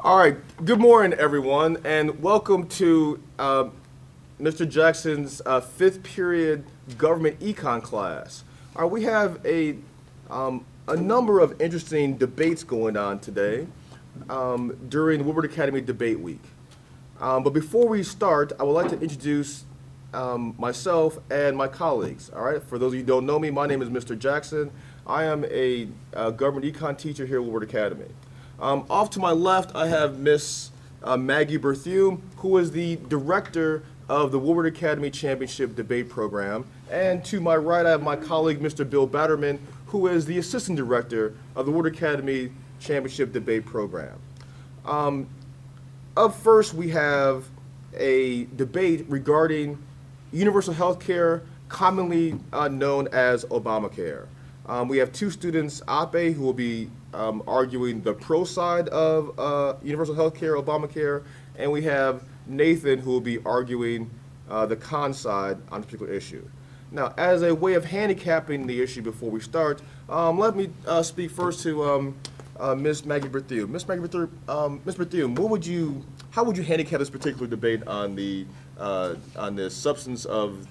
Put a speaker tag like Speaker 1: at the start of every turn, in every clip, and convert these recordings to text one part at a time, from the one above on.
Speaker 1: All right. Good morning, everyone, and welcome to Mr. Jackson's fifth period government econ class. All right, we have a number of interesting debates going on today during Woodward Academy Debate Week. But before we start, I would like to introduce myself and my colleagues. All right. For those of you who don't know me, my name is Mr. Jackson. I am a government econ teacher here at Woodward Academy. Off to my left, I have Miss Maggie Berthume, who is the director of the Woodward Academy Championship Debate Program. And to my right, I have my colleague, Mr. Bill Batterman, who is the assistant director of the Woodward Academy Championship Debate Program. Up first, we have a debate regarding universal health care, commonly known as Obamacare. We have two students, Ape, who will be arguing the pro side of universal health care, Obamacare, and we have Nathan, who will be arguing the con side on this particular issue. Now, as a way of handicapping the issue before we start, let me speak first to Ms. Maggie Berthume. Ms. Maggie Berthume, Ms. Berthume, how would you handicap this particular debate on the substance of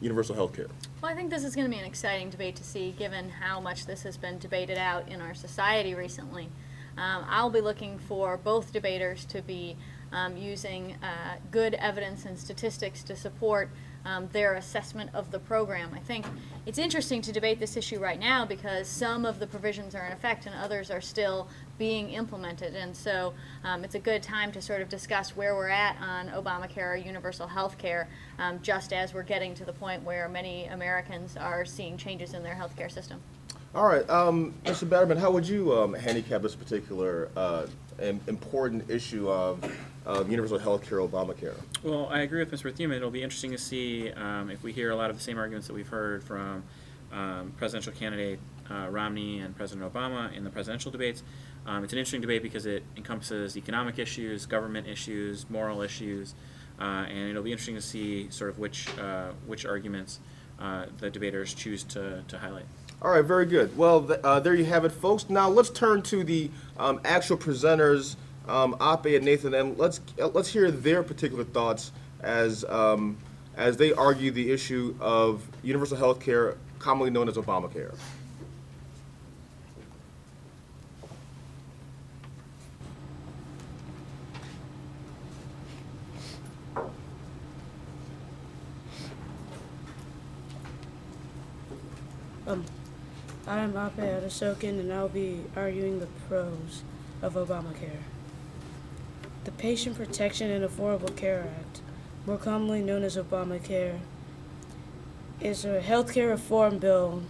Speaker 1: universal health care?
Speaker 2: Well, I think this is going to be an exciting debate to see, given how much this has been debated out in our society recently. I'll be looking for both debaters to be using good evidence and statistics to support their assessment of the program. I think it's interesting to debate this issue right now because some of the provisions are in effect and others are still being implemented. And so it's a good time to sort of discuss where we're at on Obamacare or universal health care, just as we're getting to the point where many Americans are seeing changes in their health care system.
Speaker 1: All right, Mr. Batterman, how would you handicap this particular important issue of universal health care, Obamacare?
Speaker 3: Well, I agree with Ms. Berthume. It'll be interesting to see if we hear a lot of the same arguments that we've heard from presidential candidate Romney and President Obama in the presidential debates. It's an interesting debate because it encompasses economic issues, government issues, moral issues, and it'll be interesting to see sort of which arguments the debaters choose to highlight.
Speaker 1: All right, very good. Well, there you have it, folks. Now let's turn to the actual presenters, Ape and Nathan, and let's hear their particular thoughts as they argue the issue of universal health care, commonly known as Obamacare.
Speaker 4: I'm Ape Adesokin, and I'll be arguing the pros of Obamacare. The Patient Protection and Affordable Care Act, more commonly known as Obamacare, is a healthcare reform bill.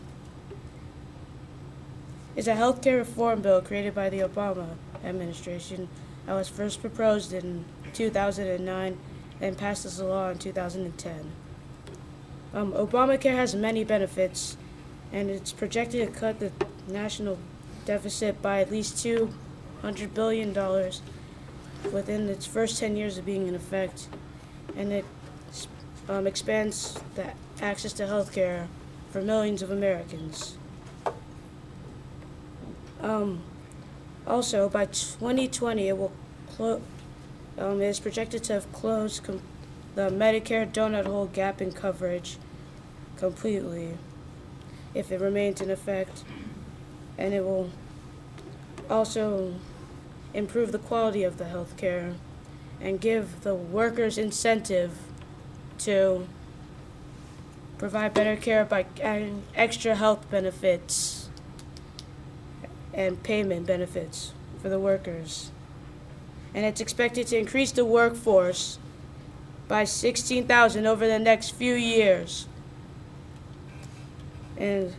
Speaker 4: Created by the Obama administration that was first proposed in 2009 and passed as a law in 2010. Obamacare has many benefits, and it's projected to cut the national deficit by at least $200 billion within its first 10 years of being in effect, and it expands the access to health care for millions of Americans. Also, by 2020, it is projected to have closed the Medicare donut hole gap in coverage completely, if it remains in effect, and it will also improve the quality of the health care and give the workers incentive to provide better care by adding extra health benefits and payment benefits for the workers. And it's expected to increase the workforce by 16,000 over the next few years. And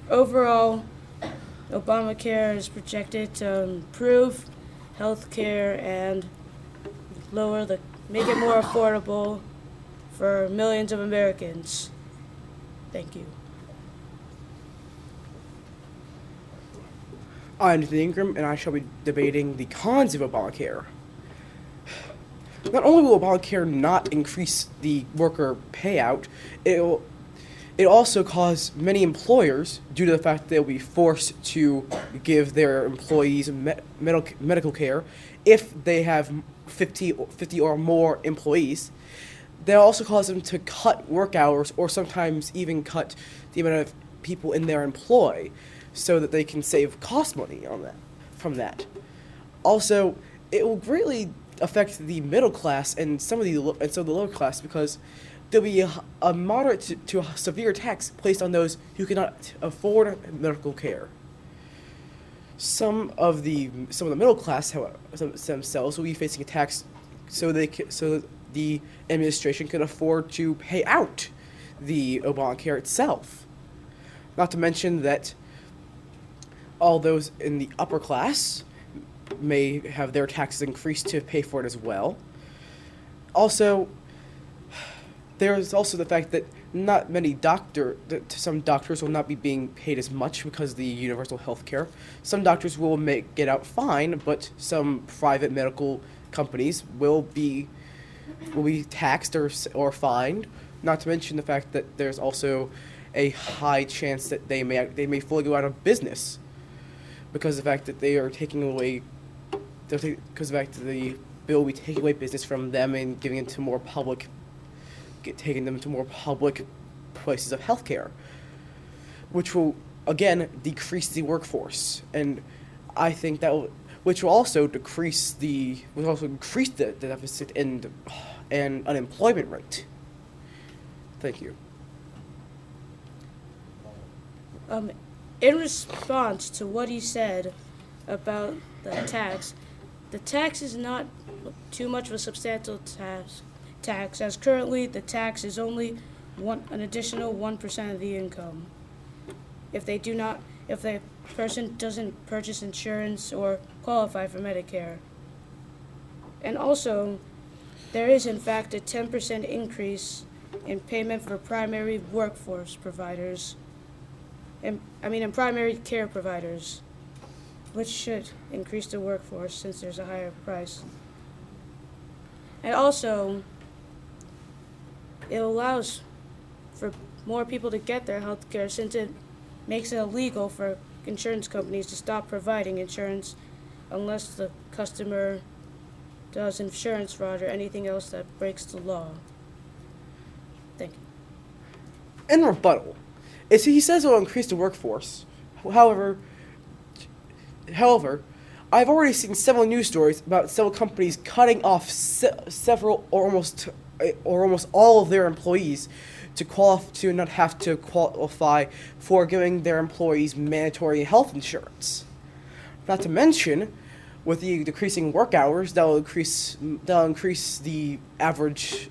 Speaker 4: overall, Obamacare is projected to improve health care and make it more affordable for millions of Americans. Thank you.
Speaker 5: I'm Nathan Ingram, and I shall be debating the cons of Obamacare. Not only will Obamacare not increase the worker payout, it also caused many employers, due to the fact that they'll be forced to give their employees medical care if they have 50 or more employees. They also cause them to cut work hours or sometimes even cut the amount of people in their employ so that they can save cost money on that from that. Also, it will greatly affect the middle class and some of the lower class because there'll be a moderate to a severe tax placed on those who cannot afford medical care. Some of the middle class, however, themselves will be facing a tax so the administration can afford to pay out the Obamacare itself. Not to mention that all those in the upper class may have their taxes increased to pay for it as well. Also, there's also the fact that some doctors will not be being paid as much because of the universal health care. Some doctors will get out fine, but some private medical companies will be taxed or fined. Not to mention the fact that there's also a high chance that they may fully go out of business because of the fact that they are taking away, because of the fact that the bill will be taking away business from them and giving it to taking them to more public places of healthcare, which will again decrease the workforce, and I think which will also increase the deficit and unemployment rate. Thank you.
Speaker 4: In response to what he said about the tax is not too much of a substantial tax, as currently the tax is only an additional 1% of the income. If the person doesn't purchase insurance or qualify for Medicare. And also, there is in fact a 10% increase in payment for primary workforce providers, in primary care providers, which should increase the workforce since there's a higher price. And also, it allows for more people to get their health care since it makes it illegal for insurance companies to stop providing insurance unless the customer does insurance fraud or anything else that breaks the law. Thank you.
Speaker 5: In rebuttal, he says it will increase the workforce. However, I've already seen several news stories about several companies cutting off several or almost all of their employees to not have to qualify for giving their employees mandatory health insurance. Not to mention, with the decreasing work hours, that'll increase the average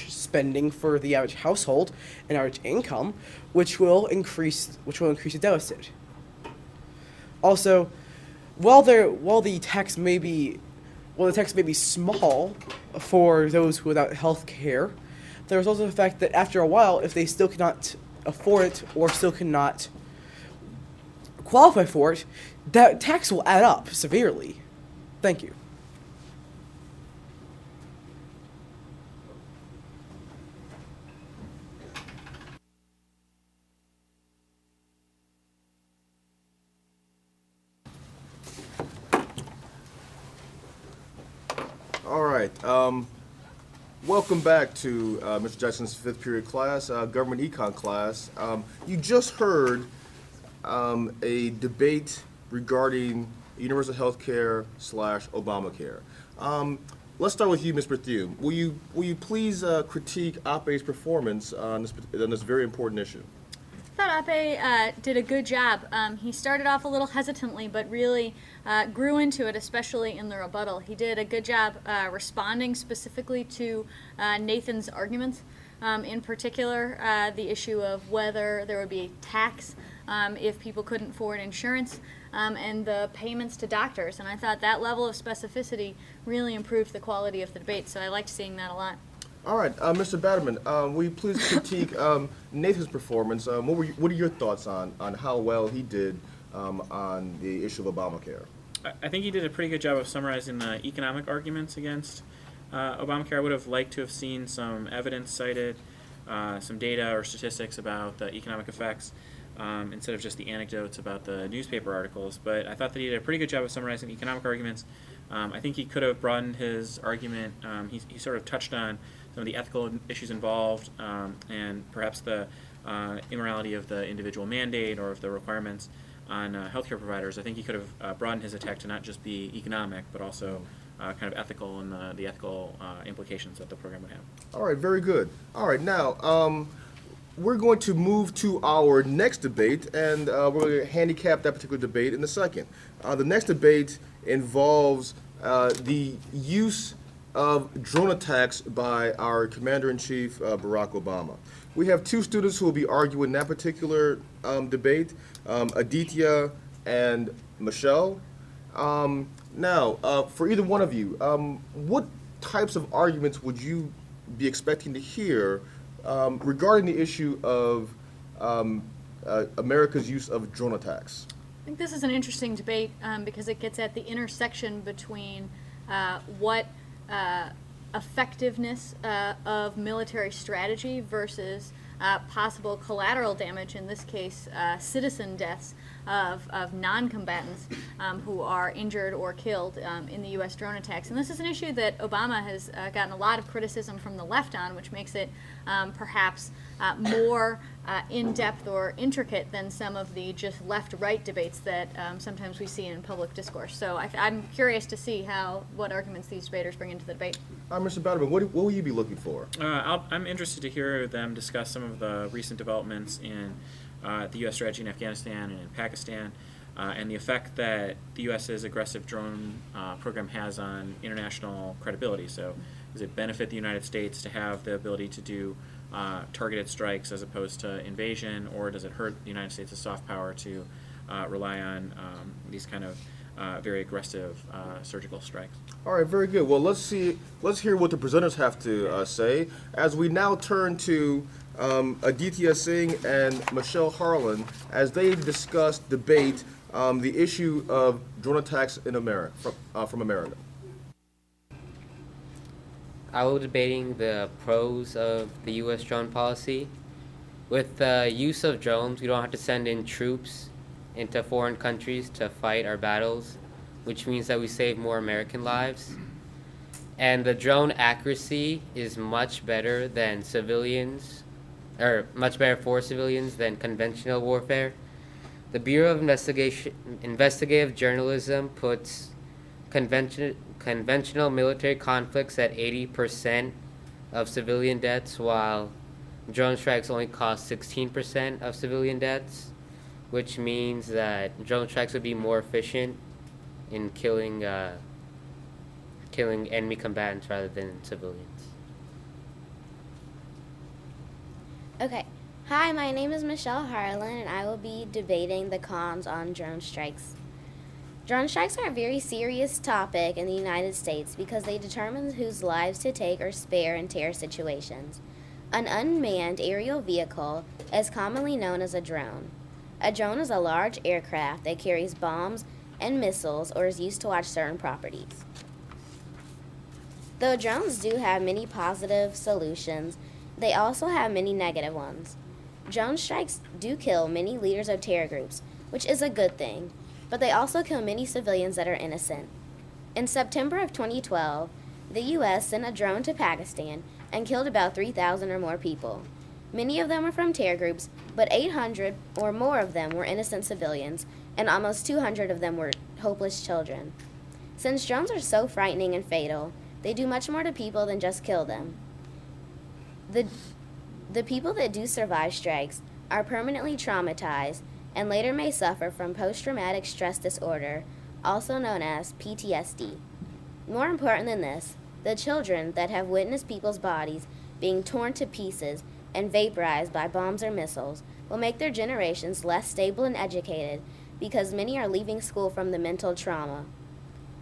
Speaker 5: spending for the average household and average income, which will increase the deficit. Also, while the tax may be small for those without health care, there's also the fact that after a while, if they still cannot afford it or still cannot qualify for it, that tax will add up severely. Thank you.
Speaker 1: All right. Welcome back to Mr. Jackson's fifth period class, government econ class. You just heard a debate regarding universal health care / Obamacare. Let's start with you, Ms. Bethune. Will you please critique Ape's performance on this very important issue?
Speaker 2: I thought Ape did a good job. He started off a little hesitantly, but really grew into it, especially in the rebuttal. He did a good job responding specifically to Nathan's arguments, in particular the issue of whether there would be a tax if people couldn't afford insurance, and the payments to doctors. And I thought that level of specificity really improved the quality of the debate, so I liked seeing that a lot.
Speaker 1: All right, Mr. Batterman, will you please critique Nathan's performance? What are your thoughts on how well he did on the issue of Obamacare?
Speaker 3: I think he did a pretty good job of summarizing the economic arguments against Obamacare. I would have liked to have seen some evidence cited some data or statistics about the economic effects instead of just the anecdotes about the newspaper articles. But I thought that he did a pretty good job of summarizing the economic arguments. I think he could have broadened his argument. He sort of touched on some of the ethical issues involved and perhaps the immorality of the individual mandate or of the requirements on healthcare providers. I think he could have broadened his attack to not just be economic, but also kind of ethical and the ethical implications that the program would have.
Speaker 1: All right, very good. All right, now we're going to move to our next debate, and we're going to handicap that particular debate in a second. The next debate involves the use of drone attacks by our Commander-in-Chief, Barack Obama. We have two students who will be arguing that particular debate, Aditya and Michelle. Now, for either one of you, what types of arguments would you be expecting to hear regarding the issue of America's use of drone attacks?
Speaker 2: I think this is an interesting debate because it gets at the intersection between what effectiveness of military strategy versus possible collateral damage, in this case citizen deaths of non-combatants who are injured or killed in the U.S. drone attacks. And this is an issue that Obama has gotten a lot of criticism from the left on, which makes it perhaps more in-depth or intricate than some of the just left-right debates that sometimes we see in public discourse. So I'm curious to see what arguments these debaters bring into the debate.
Speaker 1: Mr. Batterman, what will you be looking for?
Speaker 3: I'm interested to hear them discuss some of the recent developments in the U.S. strategy in Afghanistan and in Pakistan, and the effect that the U.S.'s aggressive drone program has on international credibility. So does it benefit the United States to have the ability to do targeted strikes as opposed to invasion, or does it hurt the United States' soft power to rely on these kind of very aggressive surgical strikes?
Speaker 1: All right, very good. Well, let's hear what the presenters have to say as we now turn to Aditya Singh and Michelle Harlan as they debate the issue of drone attacks in America from America.
Speaker 6: I will be debating the pros of the U.S. drone policy. With the use of drones, we don't have to send in troops into foreign countries to fight our battles, which means that we save more American lives. And the drone accuracy is much better than much better for civilians than conventional warfare. The Bureau of Investigative Journalism puts conventional military conflicts at 80% of civilian deaths, while drone strikes only cost 16% of civilian deaths, which means that drone strikes would be more efficient in killing enemy combatants rather than civilians.
Speaker 7: Okay. Hi, my name is Michelle Harlan, and I will be debating the cons on drone strikes. Drone strikes are a very serious topic in the United States because they determine whose lives to take or spare in terror situations. An unmanned aerial vehicle is commonly known as a drone. A drone is a large aircraft that carries bombs and missiles or is used to watch certain properties. Though drones do have many positive solutions, they also have many negative ones. Drone strikes do kill many leaders of terror groups, which is a good thing, but they also kill many civilians that are innocent. In September of 2012, the U.S. sent a drone to Pakistan and killed about 3,000 or more people. Many of them were from terror groups, but 800 or more of them were innocent civilians, and almost 200 of them were hopeless children. Since drones are so frightening and fatal, they do much more to people than just kill them. The people that do survive strikes are permanently traumatized and later may suffer from post-traumatic stress disorder, also known as PTSD. More important than this, the children that have witnessed people's bodies being torn to pieces and vaporized by bombs or missiles will make their generations less stable and educated because many are leaving school from the mental trauma.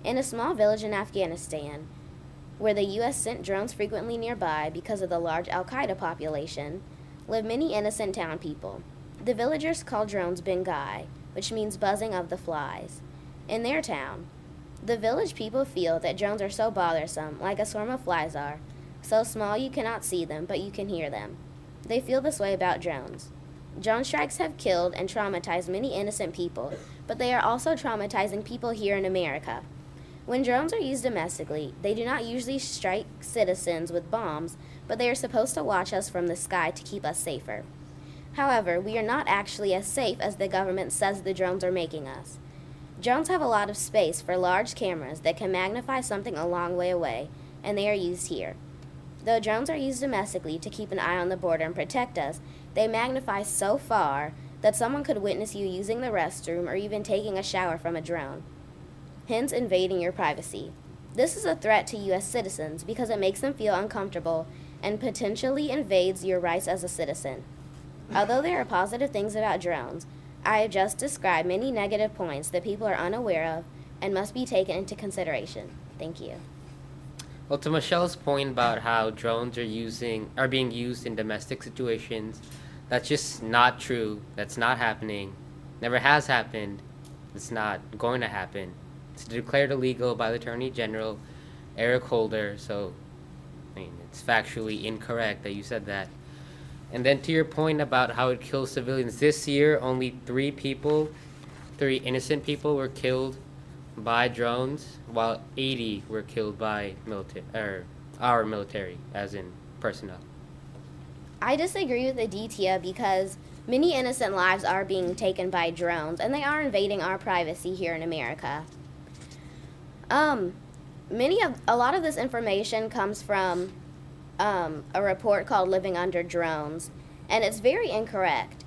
Speaker 7: In a small village in Afghanistan, where the U.S. sent drones frequently nearby because of the large al-Qaeda population, live many innocent town people. The villagers call drones Bengai, which means buzzing of the flies. In their town, the village people feel that drones are so bothersome, like a swarm of flies are, so small you cannot see them, but you can hear them. They feel this way about drones. Drone strikes have killed and traumatized many innocent people, but they are also traumatizing people here in America. When drones are used domestically, they do not usually strike citizens with bombs, but they are supposed to watch us from the sky to keep us safer. However, we are not actually as safe as the government says the drones are making us. Drones have a lot of space for large cameras that can magnify something a long way away, and they are used here. Though drones are used domestically to keep an eye on the border and protect us, they magnify so far that someone could witness you using the restroom or even taking a shower from a drone, hence invading your privacy. This is a threat to U.S. citizens because it makes them feel uncomfortable and potentially invades your rights as a citizen. Although there are positive things about drones, I have just described many negative points that people are unaware of and must be taken into consideration. Thank you.
Speaker 6: Well, to Michelle's point about how drones are being used in domestic situations, that's just not true. That's not happening. Never has happened. It's not going to happen. It's declared illegal by the Attorney General, Eric Holder, so it's factually incorrect that you said that. And then to your point about how it kills civilians, this year only 3 innocent people were killed by drones, while 80 were killed by our military, as in personnel.
Speaker 7: I disagree with Aditya because many innocent lives are being taken by drones, and they are invading our privacy here in America. A lot of this information comes from a report called Living Under Drones, and it's very incorrect.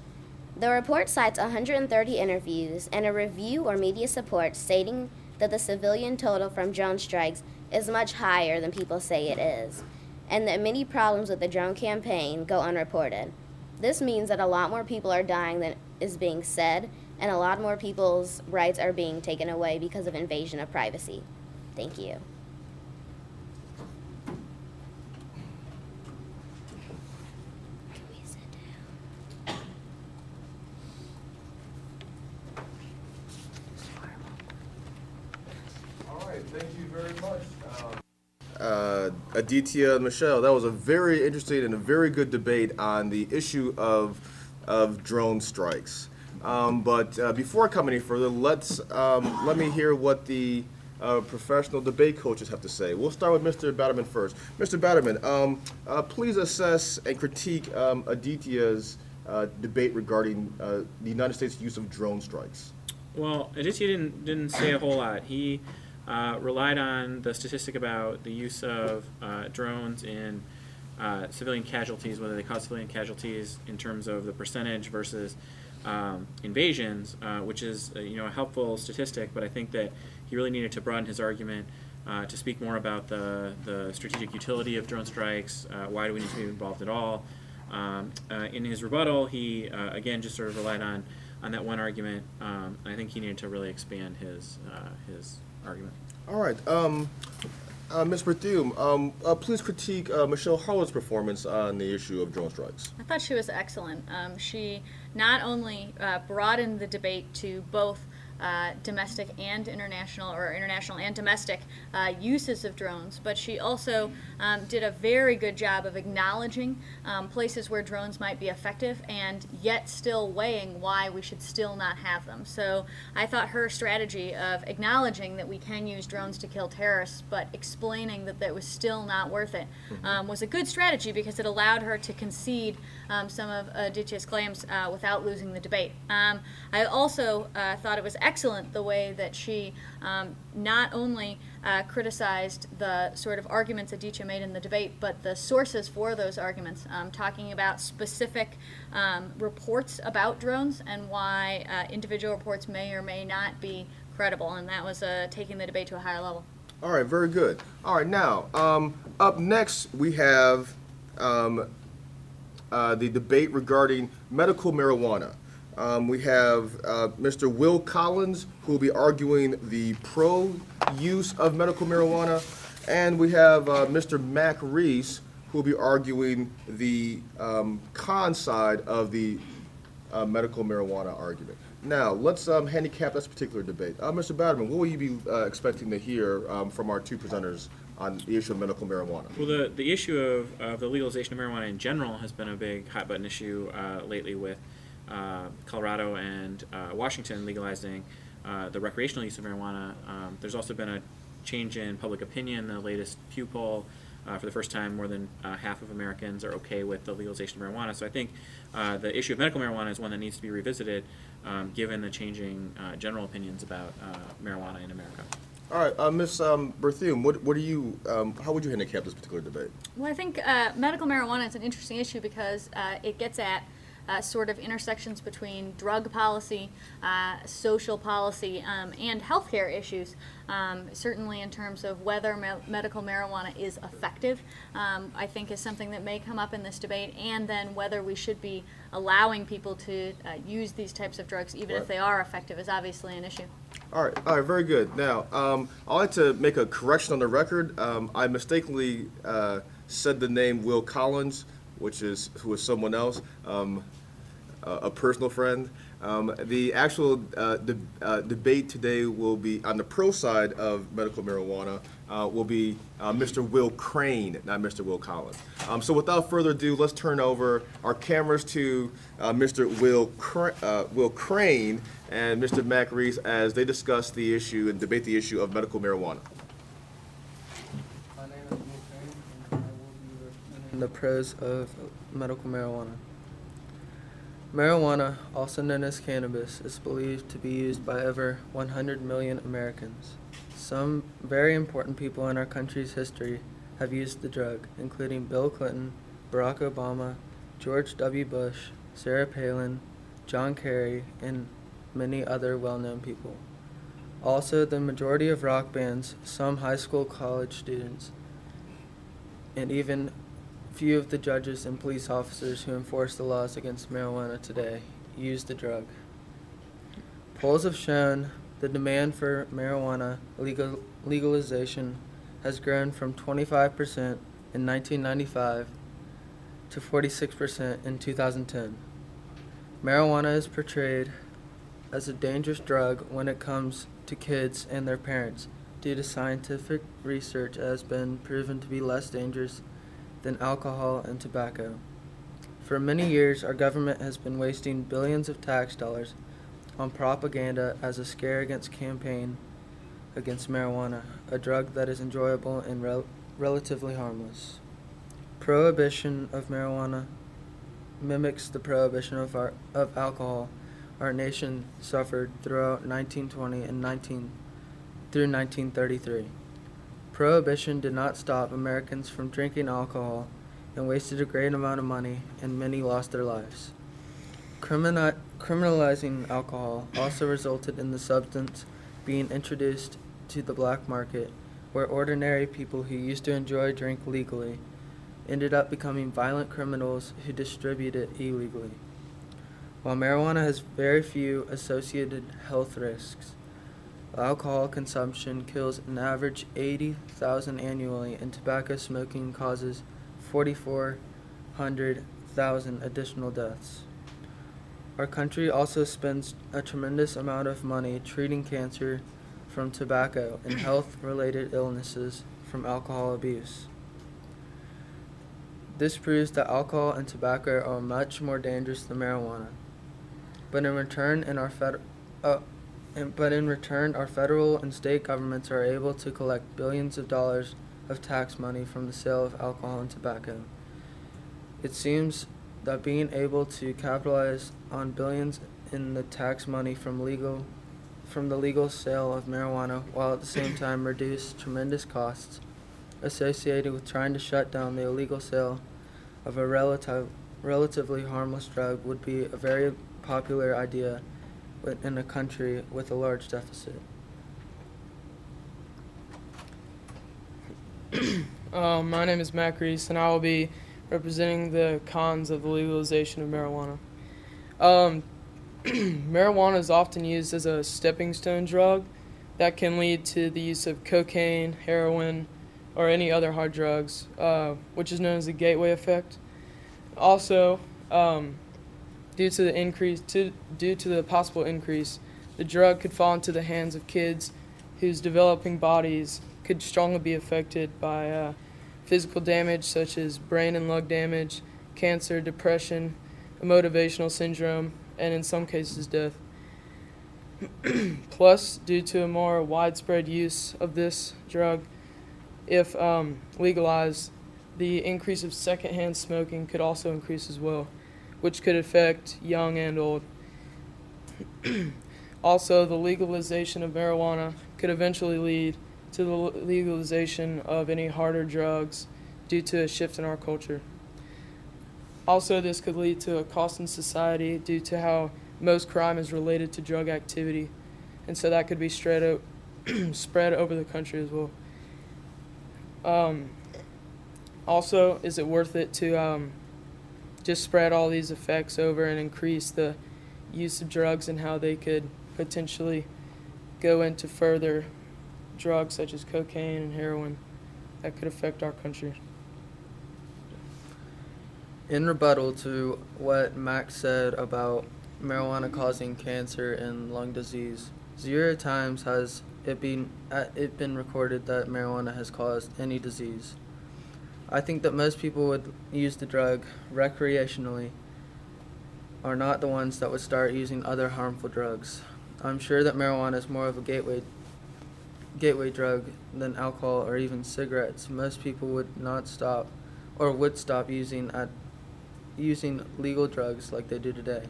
Speaker 7: The report cites 130 interviews and a review or media support stating that the civilian total from drone strikes is much higher than people say it is, and that many problems with the drone campaign go unreported. This means that a lot more people are dying than is being said, and a lot more people's rights are being taken away because of invasion of privacy. Thank you.
Speaker 1: All right, thank you very much. Aditya and Michelle, that was a very interesting and a very good debate on the issue of drone strikes. But before I come any further, let me hear what the professional debate coaches have to say. We'll start with Mr. Batterman first. Mr. Batterman, please assess and critique Aditya's debate regarding the United States' use of drone strikes.
Speaker 3: Well, Aditya didn't say a whole lot. He relied on the statistic about the use of drones in civilian casualties, whether they cause civilian casualties in terms of the percentage versus invasions, which is a helpful statistic, but I think that he really needed to broaden his argument to speak more about the strategic utility of drone strikes, why do we need to be involved at all. In his rebuttal, he again just sort of relied on that one argument. I think he needed to really expand his argument.
Speaker 1: All right. Ms. Berthume, please critique Michelle Harlow's performance on the issue of drone strikes.
Speaker 2: I thought she was excellent. She not only broadened the debate to both domestic and international, or international and domestic uses of drones, but she also did a very good job of acknowledging places where drones might be effective and yet still weighing why we should still not have them. So I thought her strategy of acknowledging that we can use drones to kill terrorists but explaining that that was still not worth it was a good strategy, because it allowed her to concede some of Aditya's claims without losing the debate. I also thought it was excellent the way that she not only criticized the sort of arguments Aditya made in the debate, but the sources for those arguments, talking about specific reports about drones and why individual reports may or may not be credible, and that was taking the debate to a higher level.
Speaker 1: All right, very good. All right, now, up next we have the debate regarding medical marijuana. We have Mr. Will Collins, who will be arguing the pro-use of medical marijuana, and we have Mr. Mac Reese, who will be arguing the con side of the medical marijuana argument. Now, let's handicap this particular debate. Mr. Batterman, what will you be expecting to hear from our two presenters on the issue of medical marijuana?
Speaker 3: Well, the issue of the legalization of marijuana in general has been a big hot button issue lately with Colorado and Washington legalizing the recreational use of marijuana. There's also been a change in public opinion. The latest Pew poll, for the first time, more than half of Americans are okay with the legalization of marijuana. So I think the issue of medical marijuana is one that needs to be revisited given the changing general opinions about marijuana in America.
Speaker 1: All right, Ms. Berthume, what do you, how would you handicap this particular debate?
Speaker 2: Well, I think medical marijuana is an interesting issue because it gets at sort of intersections between drug policy, social policy, and healthcare issues. Certainly in terms of whether medical marijuana is effective, I think is something that may come up in this debate, and then whether we should be allowing people to use these types of drugs, even if they are effective, is obviously an issue.
Speaker 1: All right, very good. Now, I'd like to make a correction on the record. I mistakenly said the name Will Collins, who is someone else, a personal friend. The actual debate today will be on the pro side of medical marijuana. Will be Mr. Will Crane, not Mr. Will Collins. So without further ado, let's turn over our cameras to Mr. Will Crane and Mr. Mac Reese as they discuss the issue and debate the issue of medical marijuana.
Speaker 8: My name is Will Crane, and I will be representing the pros of medical marijuana. Marijuana, also known as cannabis, is believed to be used by over 100 million Americans. Some very important people in our country's history have used the drug, including Bill Clinton, Barack Obama, George W. Bush, Sarah Palin, John Kerry, and many other well-known people. Also, the majority of rock bands, some high school, college students, and even few of the judges and police officers who enforce the laws against marijuana today use the drug. Polls have shown the demand for marijuana legalization has grown from 25% in 1995 to 46% in 2010. Marijuana is portrayed as a dangerous drug when it comes to kids and their parents due to scientific research that has been proven to be less dangerous than alcohol and tobacco. For many years, our government has been wasting billions of tax dollars on propaganda as a scare against campaign against marijuana, a drug that is enjoyable and relatively harmless. Prohibition of marijuana mimics the prohibition of alcohol our nation suffered throughout 1920 and through 1933. Prohibition did not stop Americans from drinking alcohol and wasted a great amount of money, and many lost their lives. Criminalizing alcohol also resulted in the substance being introduced to the black market, where ordinary people who used to enjoy drink legally ended up becoming violent criminals who distribute it illegally. While marijuana has very few associated health risks, alcohol consumption kills an average 80,000 annually, and tobacco smoking causes 4,400,000 additional deaths. Our country also spends a tremendous amount of money treating cancer from tobacco and health-related illnesses from alcohol abuse. This proves that alcohol and tobacco are much more dangerous than marijuana. But in return, our federal and state governments are able to collect billions of dollars of tax money from the sale of alcohol and tobacco. It seems that being able to capitalize on billions in the tax money from the legal sale of marijuana, while at the same time reduce tremendous costs associated with trying to shut down the illegal sale of a relatively harmless drug, would be a very popular idea in a country with a large deficit.
Speaker 9: My name is Mac Reese, and I will be representing the cons of the legalization of marijuana. Marijuana is often used as a stepping stone drug that can lead to the use of cocaine, heroin, or any other hard drugs, which is known as the gateway effect. Also, due to the possible increase, the drug could fall into the hands of kids whose developing bodies could strongly be affected by physical damage such as brain and lung damage, cancer, depression, a motivational syndrome, and in some cases death. Plus, due to a more widespread use of this drug, if legalized, the increase of secondhand smoking could also increase as well, which could affect young and old. Also, the legalization of marijuana could eventually lead to the legalization of any harder drugs due to a shift in our culture. Also, this could lead to a cost in society due to how most crime is related to drug activity, and so that could be spread over the country as well. Also, is it worth it to just spread all these effects over and increase the use of drugs and how they could potentially go into further drugs such as cocaine and heroin that could affect our country?
Speaker 8: In rebuttal to what Max said about marijuana causing cancer and lung disease, 0 times has it been recorded that marijuana has caused any disease. I think that most people would use the drug recreationally are not the ones that would start using other harmful drugs. I'm sure that marijuana is more of a gateway drug than alcohol or even cigarettes. Most people would not stop or would stop using legal drugs like they do today.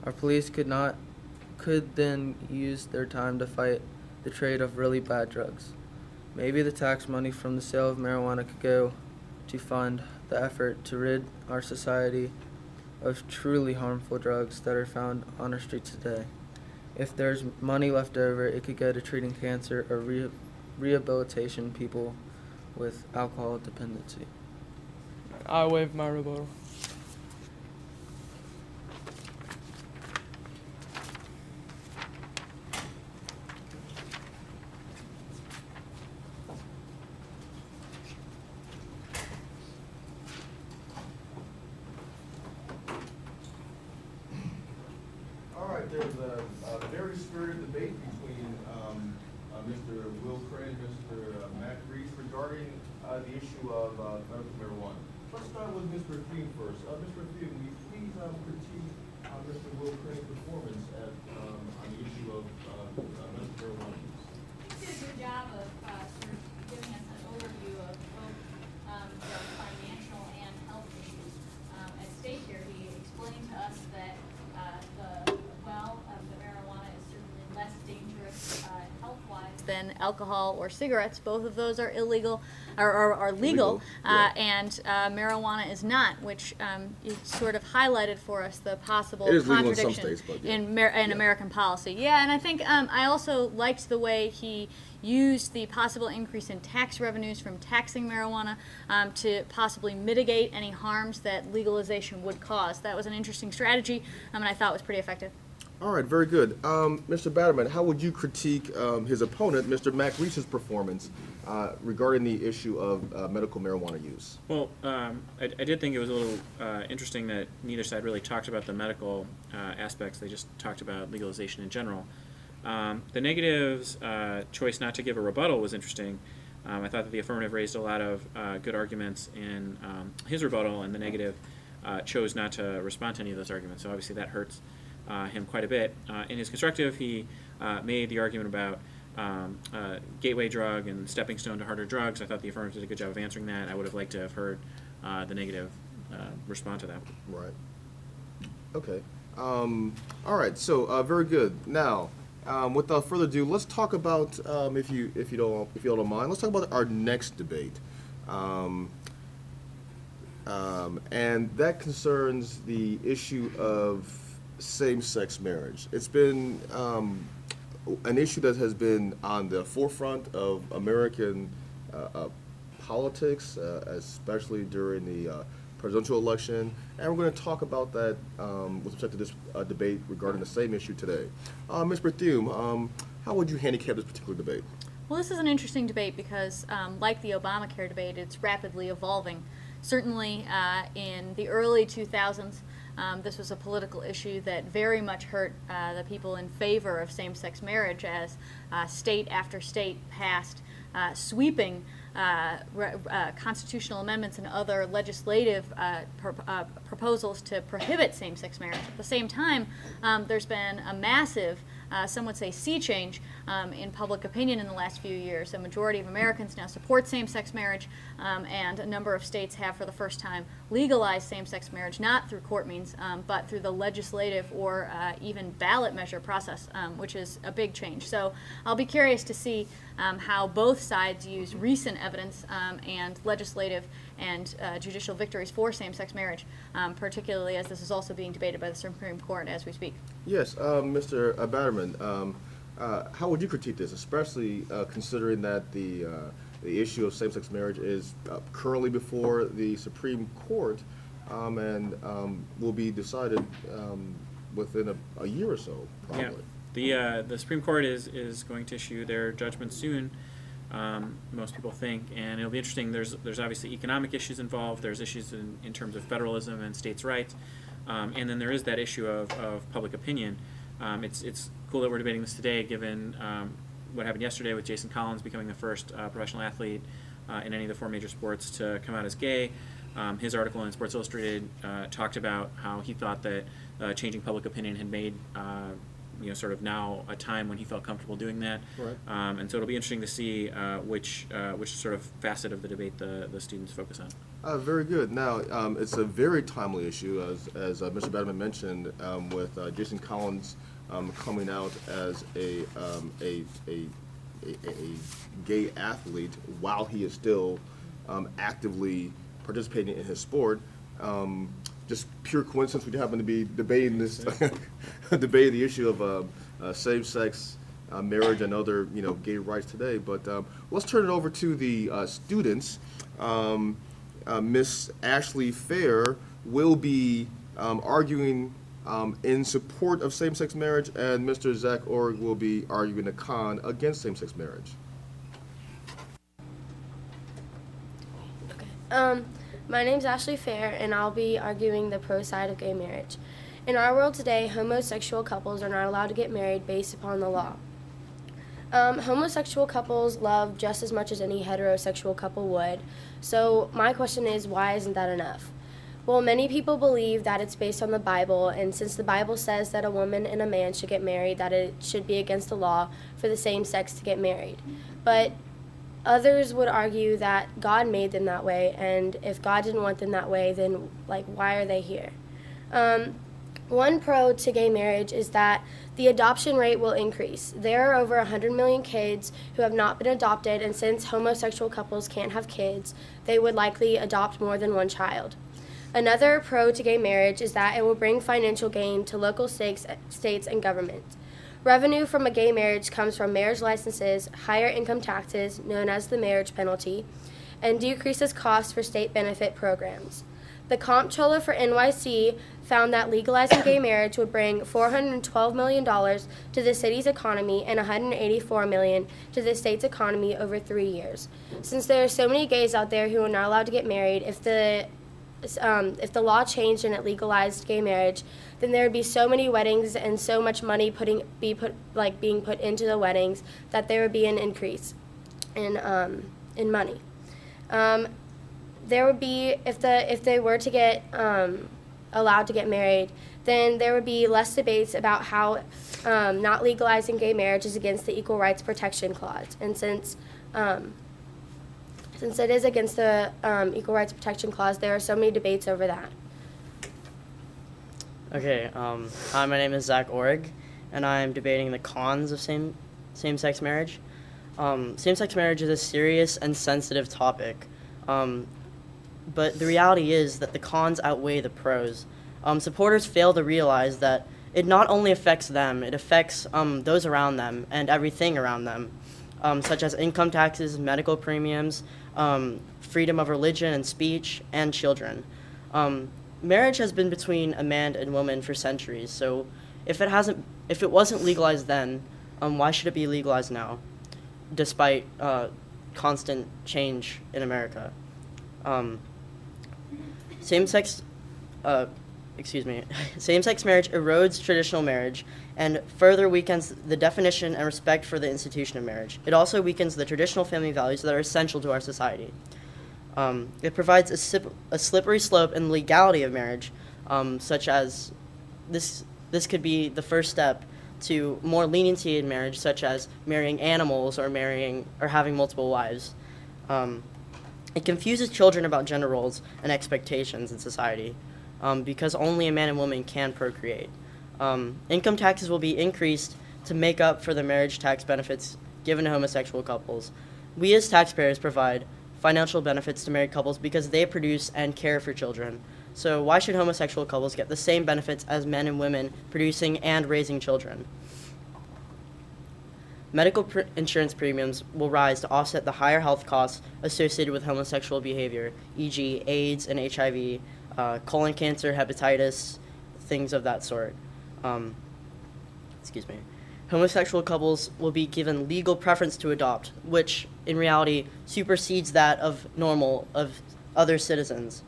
Speaker 8: Our police could then use their time to fight the trade of really bad drugs. Maybe the tax money from the sale of marijuana could go to fund the effort to rid our society of truly harmful drugs that are found on our streets today. If there's money left over, it could go to treating cancer or rehabilitation people with alcohol dependency.
Speaker 9: I waive my rebuttal.
Speaker 1: All right, there's a very spirited debate between Mr. Will Crane and Mr. Matt Reese regarding the issue of medical marijuana. Let's start with Mr. Thiem first. Mr. Thiem, will you please critique Mr. Will Crane's performance on the issue of medical marijuana use?
Speaker 2: He did a good job of sort of giving us an overview of both the financial and health issues at stake here. He explained to us that the well of the marijuana is certainly less dangerous health-wise than alcohol or cigarettes. Both of those are illegal, or are legal,
Speaker 1: Yeah.
Speaker 2: and marijuana is not, which it sort of highlighted for us the possible
Speaker 1: It is legal in some
Speaker 2: contradiction
Speaker 1: states, but yeah.
Speaker 2: in
Speaker 1: Yeah.
Speaker 2: American policy. Yeah, and I think I also liked the way he used the possible increase in tax revenues from taxing marijuana to possibly mitigate any harms that legalization would cause. That was an interesting strategy, and I thought was pretty effective.
Speaker 1: All right, very good. Mr. Batterman, how would you critique his opponent, Mr. Mac Reese's performance regarding the issue of medical marijuana use?
Speaker 3: Well, I did think it was a little interesting that neither side really talked about the medical aspects. They just talked about legalization in general. The negatives choice not to give a rebuttal was interesting. I thought that the affirmative raised a lot of good arguments in his rebuttal, and the negative chose not to respond to any of those arguments. So obviously that hurts him quite a bit. In his constructive, he made the argument about gateway drug and stepping stone to harder drugs. I thought the affirmative did a good job of answering that. I would have liked to have heard the negative respond to that.
Speaker 1: Right. Okay. All right. So very good. Now, without further ado, let's talk about if you don't mind. Let's talk about our next debate, and that concerns the issue of same-sex marriage. It's been an issue that has been on the forefront of American politics, especially during the presidential election, and we're going to talk about that with respect to this debate regarding the same issue today. Mr. Thiem, how would you handicap this particular debate?
Speaker 2: Well, this is an interesting debate because, like the Obamacare debate, it's rapidly evolving. Certainly, in the early 2000s, this was a political issue that very much hurt the people in favor of same-sex marriage as state after state passed sweeping constitutional amendments and other legislative proposals to prohibit same-sex marriage. At the same time, there's been a massive, some would say, sea change in public opinion in the last few years. A majority of Americans now support same-sex marriage, and a number of states have, for the first time, legalized same-sex marriage, not through court means, but through the legislative or even ballot measure process, which is a big change. So I'll be curious to see how both sides use recent evidence and legislative and judicial victories for same-sex marriage, particularly as this is also being debated by the Supreme Court as we speak.
Speaker 1: Yes, Mr. Batterman, how would you critique this, especially considering that the issue of same-sex marriage is currently before the Supreme Court and will be decided within a year or so, probably?
Speaker 3: Yeah. The Supreme Court is going to issue their judgment soon, most people think, and it'll be interesting. There's obviously economic issues involved. There's issues in terms of federalism and states' rights, and then there is that issue of public opinion. It's cool that we're debating this today, given what happened yesterday with Jason Collins becoming the first professional athlete in any of the 4 major sports to come out as gay. His article in Sports Illustrated talked about how he thought that changing public opinion had made sort of now a time when he felt comfortable doing that.
Speaker 1: Right.
Speaker 3: And so it'll be interesting to see which sort of facet of the debate the students focus on.
Speaker 1: Very good. Now, it's a very timely issue, as Mr. Batterman mentioned, with Jason Collins coming out as a gay athlete while he is still actively participating in his sport. Just pure coincidence we happen to be debating this, debating the issue of same-sex marriage and other gay rights today. But let's turn it over to the students. Miss Ashley Fair will be arguing in support of same-sex marriage, and Mr. Zach Org will be arguing the con against same-sex marriage.
Speaker 10: My name's Ashley Fair, and I'll be arguing the pro side of gay marriage. In our world today, homosexual couples are not allowed to get married based upon the law. Homosexual couples love just as much as any heterosexual couple would. So my question is, why isn't that enough? Well, many people believe that it's based on the Bible, and since the Bible says that a woman and a man should get married, that it should be against the law for the same sex to get married. But others would argue that God made them that way, and if God didn't want them that way, then why are they here? One pro to gay marriage is that the adoption rate will increase. There are over 100 million kids who have not been adopted, and since homosexual couples can't have kids, they would likely adopt more than one child. Another pro to gay marriage is that it will bring financial gain to local states and governments. Revenue from a gay marriage comes from marriage licenses, higher income taxes, known as the marriage penalty, and decreases costs for state benefit programs. The comptroller for NYC found that legalizing gay marriage would bring $412 million to the city's economy and $184 million to the state's economy over 3 years. Since there are so many gays out there who are not allowed to get married, if the law changed and it legalized gay marriage, then there would be so many weddings and so much money being put into the weddings that there would be an increase in money. There would be, if they were to get allowed to get married, then there would be less debates about how not legalizing gay marriage is against the Equal Rights Protection Clause. And since it is against the Equal Rights Protection Clause, there are so many debates over that.
Speaker 11: Okay, hi, my name is Zach Org, and I'm debating the cons of same-sex marriage. Same-sex marriage is a serious and sensitive topic, but the reality is that the cons outweigh the pros. Supporters fail to realize that it not only affects them, it affects those around them and everything around them, such as income taxes, medical premiums, freedom of religion and speech, and children. Marriage has been between a man and woman for centuries, so if it wasn't legalized then, why should it be legalized now, despite constant change in America? Same-sex same-sex marriage erodes traditional marriage and further weakens the definition and respect for the institution of marriage. It also weakens the traditional family values that are essential to our society. It provides a slippery slope in the legality of marriage, such as this could be the first step to more leniency in marriage, such as marrying animals or having multiple wives. It confuses children about gender roles and expectations in society, because only a man and woman can procreate. Income taxes will be increased to make up for the marriage tax benefits given to homosexual couples. We as taxpayers provide financial benefits to married couples because they produce and care for children. So why should homosexual couples get the same benefits as men and women producing and raising children? Medical insurance premiums will rise to offset the higher health costs associated with homosexual behavior, e.g. AIDS and HIV, colon cancer, hepatitis, things of that sort. Homosexual couples will be given legal preference to adopt, which in reality supersedes that of other citizens.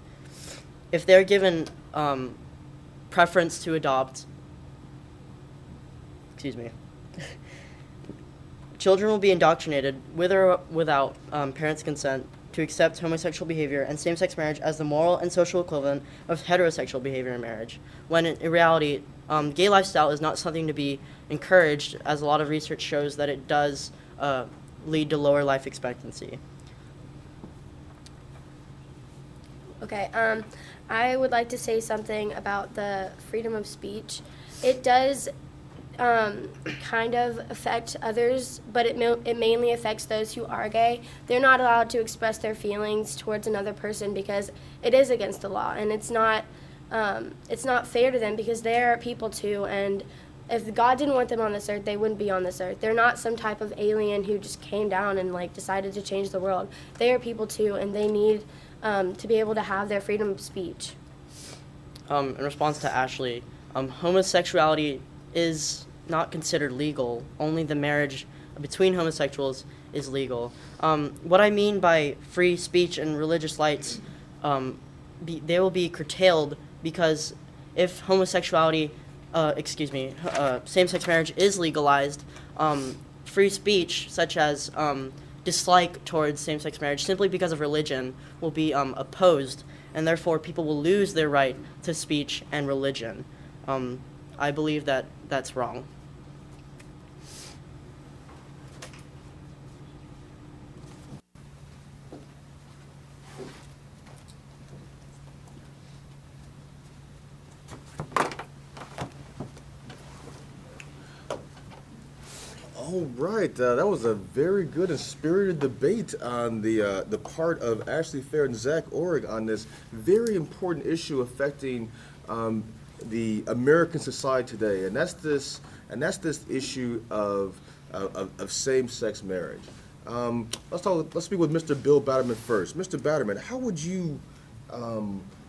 Speaker 11: If they're given preference to adopt, children will be indoctrinated, with or without parents' consent, to accept homosexual behavior and same-sex marriage as the moral and social equivalent of heterosexual behavior in marriage, when in reality, gay lifestyle is not something to be encouraged, as a lot of research shows that it does lead to lower life expectancy.
Speaker 10: Okay, I would like to say something about the freedom of speech. It does kind of affect others, but it mainly affects those who are gay. They're not allowed to express their feelings towards another person because it is against the law, and it's not fair to them because they are people too, and if God didn't want them on this earth, they wouldn't be on this earth. They're not some type of alien who just came down and decided to change the world. They are people too, and they need to be able to have their freedom of speech.
Speaker 11: In response to Ashley, homosexuality is not considered legal. Only the marriage between homosexuals is legal. What I mean by free speech and religious rights, they will be curtailed because if same-sex marriage is legalized, free speech, such as dislike towards same-sex marriage simply because of religion, will be opposed, and therefore people will lose their right to speech and religion. I believe that that's wrong.
Speaker 1: All right, that was a very good and spirited debate on the part of Ashley Fair and Zach Orrig on this very important issue affecting the American society today, and that's this issue of same-sex marriage. Let's speak with Mr. Bill Batterman first. Mr. Batterman, how would you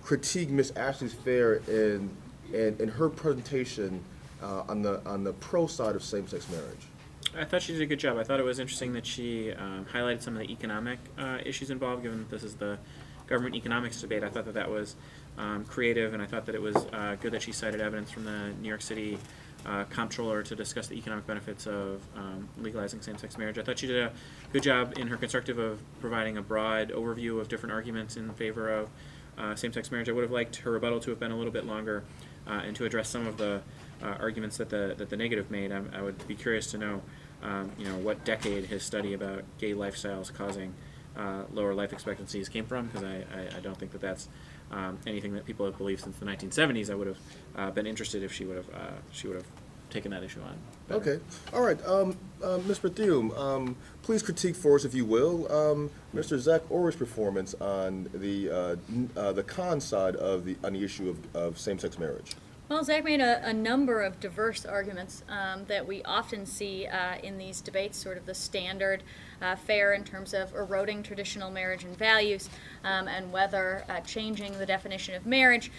Speaker 1: critique Miss Ashley Fair in her presentation on the pro side of same-sex marriage?
Speaker 3: I thought she did a good job. I thought it was interesting that she highlighted some of the economic issues involved, given that this is the government economics debate. I thought that was creative, and I thought that it was good that she cited evidence from the New York City comptroller to discuss the economic benefits of legalizing same-sex marriage. I thought she did a good job in her constructive of providing a broad overview of different arguments in favor of same-sex marriage. I would have liked her rebuttal to have been a little bit longer and to address some of the arguments that the negative made. I would be curious to know, what decade his study about gay lifestyles causing lower life expectancies came from, because I don't think that that's anything that people have believed since the 1970s. I would have been interested if she would have taken that issue on better.
Speaker 1: Okay, all right, Ms. Berthiaume, please critique for us, if you will, Mr. Zach Orr's performance on the con side on the issue of same-sex marriage.
Speaker 2: Well, Zach made a number of diverse arguments that we often see in these debates, sort of the standard fare in terms of eroding traditional marriage and values, and whether changing the definition of marriage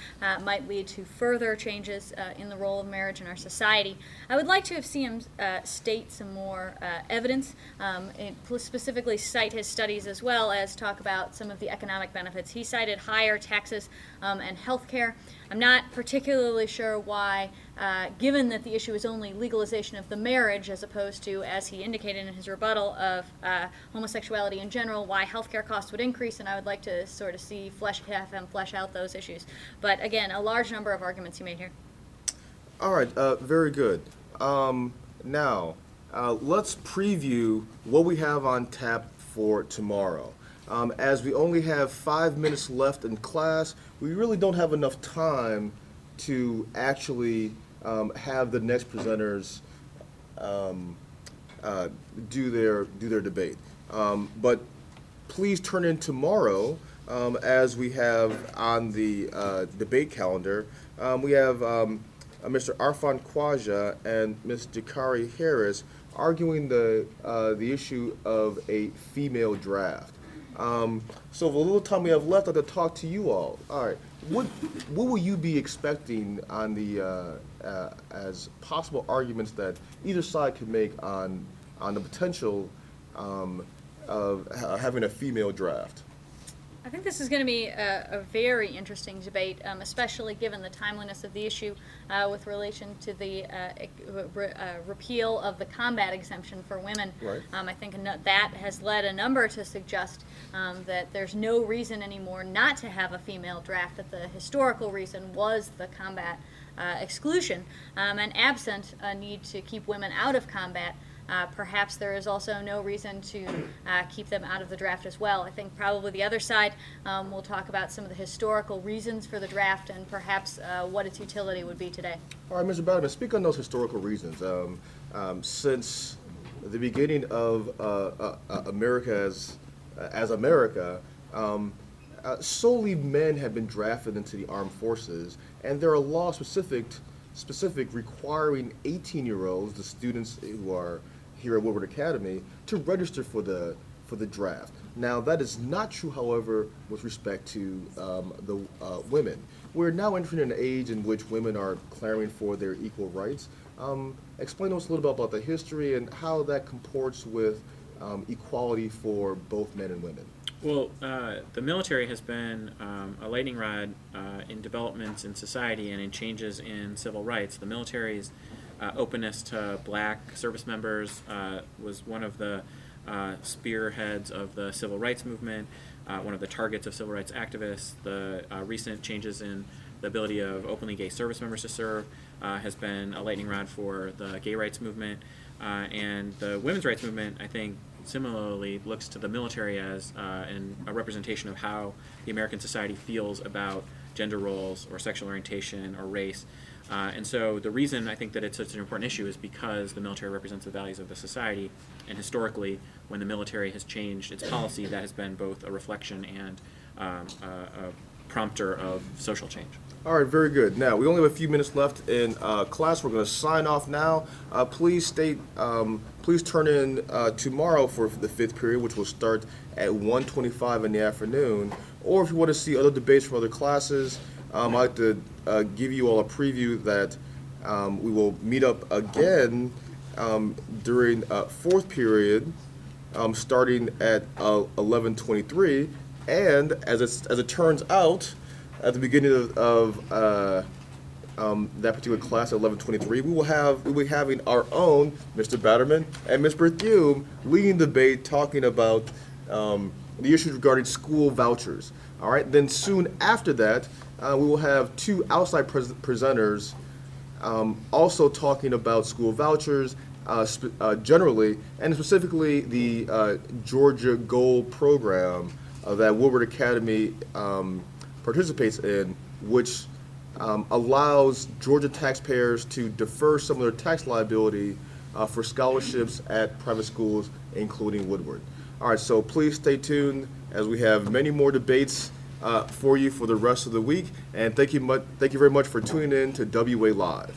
Speaker 2: might lead to further changes in the role of marriage in our society. I would like to have seen him state some more evidence, and specifically cite his studies as well as talk about some of the economic benefits. He cited higher taxes and health care. I'm not particularly sure why, given that the issue is only legalization of the marriage as opposed to, as he indicated in his rebuttal, of homosexuality in general, why healthcare costs would increase, and I would like to sort of have him flesh out those issues. But again, a large number of arguments he made here.
Speaker 1: All right, very good. Now, let's preview what we have on tap for tomorrow. As we only have 5 minutes left in class, we really don't have enough time to actually have the next presenters do their debate. But please turn in tomorrow, as we have on the debate calendar. We have Mr. Arfan Khwaja and Ms. Jakari Harris arguing the issue of a female draft. So the little time we have left, I'd like to talk to you all. All right, what will you be expecting on the as possible arguments that either side could make on the potential of having a female draft?
Speaker 2: I think this is going to be a very interesting debate, especially given the timeliness of the issue with relation to the repeal of the combat exemption for women.
Speaker 1: Right.
Speaker 2: I think that has led a number to suggest that there's no reason anymore not to have a female draft, that the historical reason was the combat exclusion, and absent a need to keep women out of combat, perhaps there is also no reason to keep them out of the draft as well. I think probably the other side will talk about some of the historical reasons for the draft and perhaps what its utility would be today.
Speaker 1: All right, Mr. Batterman, speak on those historical reasons. Since the beginning of America as America, solely men have been drafted into the armed forces, and there are laws specific requiring 18-year-olds, the students who are here at Woodward Academy, to register for the draft. Now, that is not true, however, with respect to the women. We're now entering an age in which women are clamoring for their equal rights. Explain to us a little bit about the history and how that comports with equality for both men and women.
Speaker 3: Well, the military has been a lightning rod in developments in society and in changes in civil rights. The military's openness to black service members was one of the spearheads of the civil rights movement, one of the targets of civil rights activists. The recent changes in the ability of openly gay service members to serve has been a lightning rod for the gay rights movement. And the women's rights movement, I think, similarly looks to the military as a representation of how the American society feels about gender roles or sexual orientation or race. And so the reason I think that it's such an important issue is because the military represents the values of the society, and historically, when the military has changed its policy, that has been both a reflection and a prompter of social change.
Speaker 1: All right, very good. Now, we only have a few minutes left in class. We're going to sign off now. Please turn in tomorrow for the 5th period, which will start at 1:25 in the afternoon. Or if you want to see other debates from other classes, I'd like to give you all a preview that we will meet up again during 4th period, starting at 11:23. And as it turns out, at the beginning of that particular class at 11:23, we'll be having our own Mr. Batterman and Ms. Berthume leading the debate, talking about the issues regarding school vouchers. All right. Then soon after that, we will have 2 outside presenters also talking about school vouchers generally, and specifically the Georgia Gold program that Woodward Academy participates in, which allows Georgia taxpayers to defer some of their tax liability for scholarships at private schools, including Woodward. All right, so please stay tuned as we have many more debates for you for the rest of the week. And thank you very much for tuning in to WA Live.